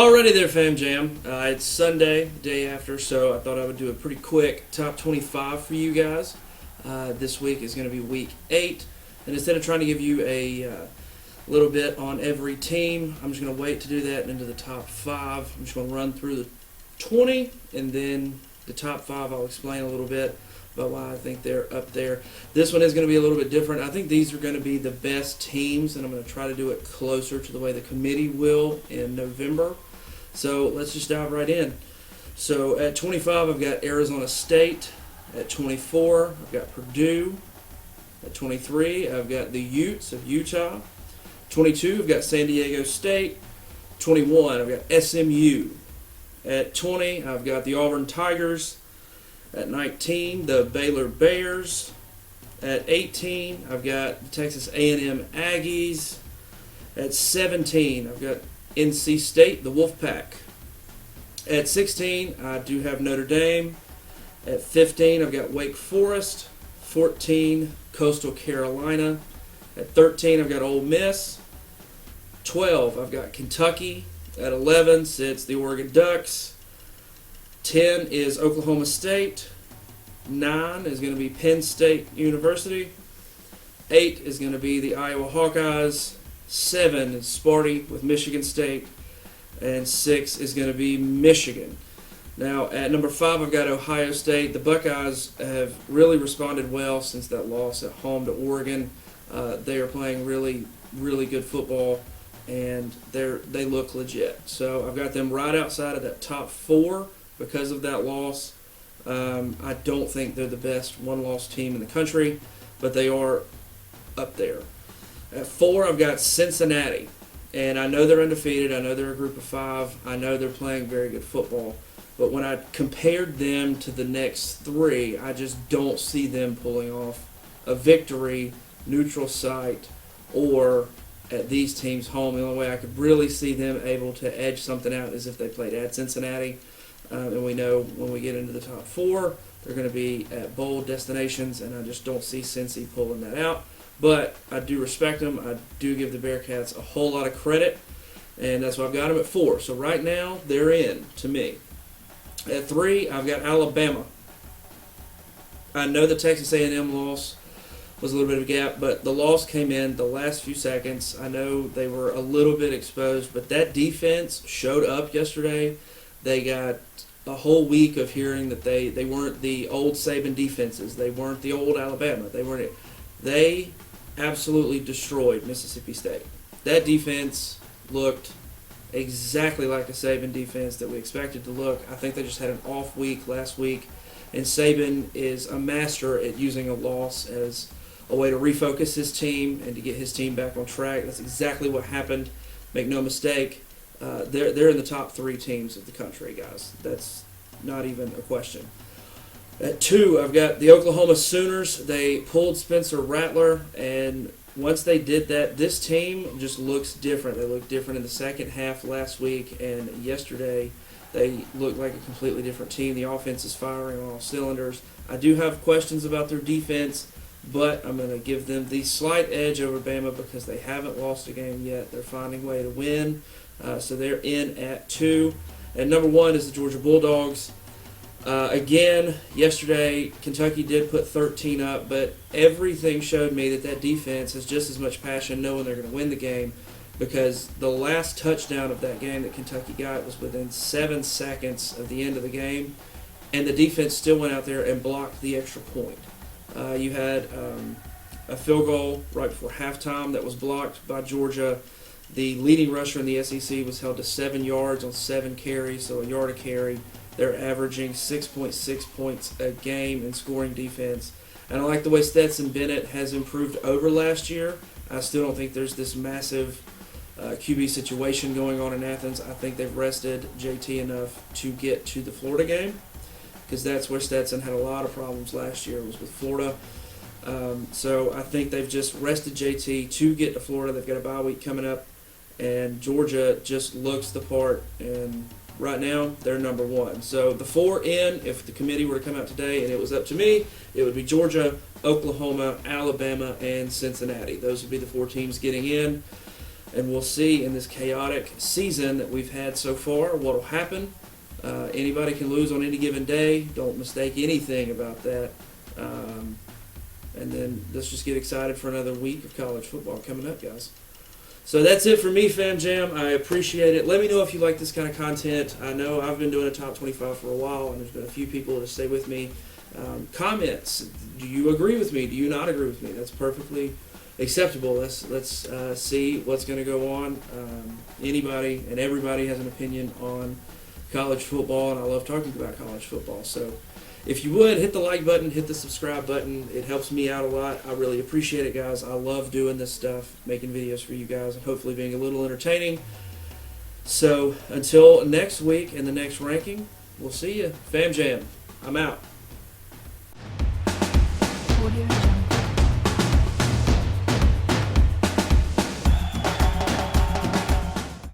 Alrighty there, Fam Jam. It's Sunday, the day after, so I thought I would do a pretty quick top 25 for you guys. This week is going to be week 8, and instead of trying to give you a little bit on every team, I'm just going to wait to do that into the top 5. I'm just going to run through the 20, and then the top 5 I'll explain a little bit about why I think they're up there. This one is going to be a little bit different. I think these are going to be the best teams, and I'm going to try to do it closer to the way the committee will in November. So let's just dive right in. So at 25, I've got Arizona State. At 24, I've got Purdue. At 23, I've got the Utes of Utah. 22, I've got San Diego State. 21, I've got SMU. At 20, I've got the Auburn Tigers. At 19, the Baylor Bears. At 18, I've got the Texas A&M Aggies. At 17, I've got NC State, the Wolfpack. At 16, I do have Notre Dame. At 15, I've got Wake Forest. 14, Coastal Carolina. At 13, I've got Ole Miss. 12, I've got Kentucky. At 11 sits the Oregon Ducks. 10 is Oklahoma State. 9 is going to be Penn State University. 8 is going to be the Iowa Hawkeyes. 7 is Sparty with Michigan State. And 6 is going to be Michigan. Now, at number 5, I've got Ohio State. The Buckeyes have really responded well since that loss at home to Oregon. They are playing really, really good football, and they look legit. So I've got them right outside of that top 4 because of that loss. I don't think they're the best one-loss team in the country, but they are up there. At 4, I've got Cincinnati, and I know they're undefeated. I know they're a group of 5. I know they're playing very good football, but when I compared them to the next 3, I just don't see them pulling off a victory, neutral site, or at these teams' home. The only way I could really see them able to edge something out is if they played at Cincinnati. And we know when we get into the top 4, they're going to be at bowl destinations, and I just don't see Cincy pulling that out. But I do respect them. I do give the Bearcats a whole lot of credit, and that's why I've got them at 4. So right now, they're in to me. At 3, I've got Alabama. I know the Texas A&M loss was a little bit of a gap, but the loss came in the last few seconds. I know they were a little bit exposed, but that defense showed up yesterday. They got a whole week of hearing that they weren't the old Saban defenses. They weren't the old Alabama. They absolutely destroyed Mississippi State. That defense looked exactly like a Saban defense that we expected to look. I think they just had an off week last week, and Saban is a master at using a loss as a way to refocus his team and to get his team back on track. That's exactly what happened. Make no mistake. They're in the top 3 teams of the country, guys. That's not even a question. At 2, I've got the Oklahoma Sooners. They pulled Spencer Rattler, and once they did that, this team just looks different. They looked different in the second half last week, and yesterday they looked like a completely different team. The offense is firing on all cylinders. I do have questions about their defense, but I'm going to give them the slight edge over Bama because they haven't lost a game yet. They're finding a way to win. So they're in at 2. And number 1 is the Georgia Bulldogs. Again, yesterday, Kentucky did put 13 up, but everything showed me that defense has just as much passion knowing they're going to win the game, because the last touchdown of that game that Kentucky got was within 7 seconds of the end of the game, and the defense still went out there and blocked the extra point. You had a field goal right before halftime that was blocked by Georgia. The leading rusher in the SEC was held to 7 yards on 7 carries, so a yard a carry. They're averaging 6.6 points a game in scoring defense. And I like the way Stetson Bennett has improved over last year. I still don't think there's this massive QB situation going on in Athens. I think they've rested JT enough to get to the Florida game, because that's where Stetson had a lot of problems last year, was with Florida. So I think they've just rested JT to get to Florida. They've got a bye week coming up, and Georgia just looks the part, and right now they're number 1. So the 4 in, if the committee were to come out today and it was up to me, it would be Georgia, Oklahoma, Alabama, and Cincinnati. Those would be the 4 teams getting in. and we'll see in this chaotic season that we've had so far what will happen. Anybody can lose on any given day. Don't mistake anything about that. And then let's just get excited for another week of college football coming up, guys. So that's it for me, Fam Jam. I appreciate it. Let me know if you like this kind of content. I know I've been doing a top 25 for a while, and there's been a few people that stay with me. Comments. Do you agree with me? Do you not agree with me? That's perfectly acceptable. Let's see what's going to go on. Anybody and everybody has an opinion on college football, and I love talking about college football. So if you would, hit the like button, hit the subscribe button. It helps me out a lot. I really appreciate it, guys. I love doing this stuff, making videos for you guys, and hopefully being a little entertaining. So until next week and the next ranking, we'll see you. Fam Jam, I'm out.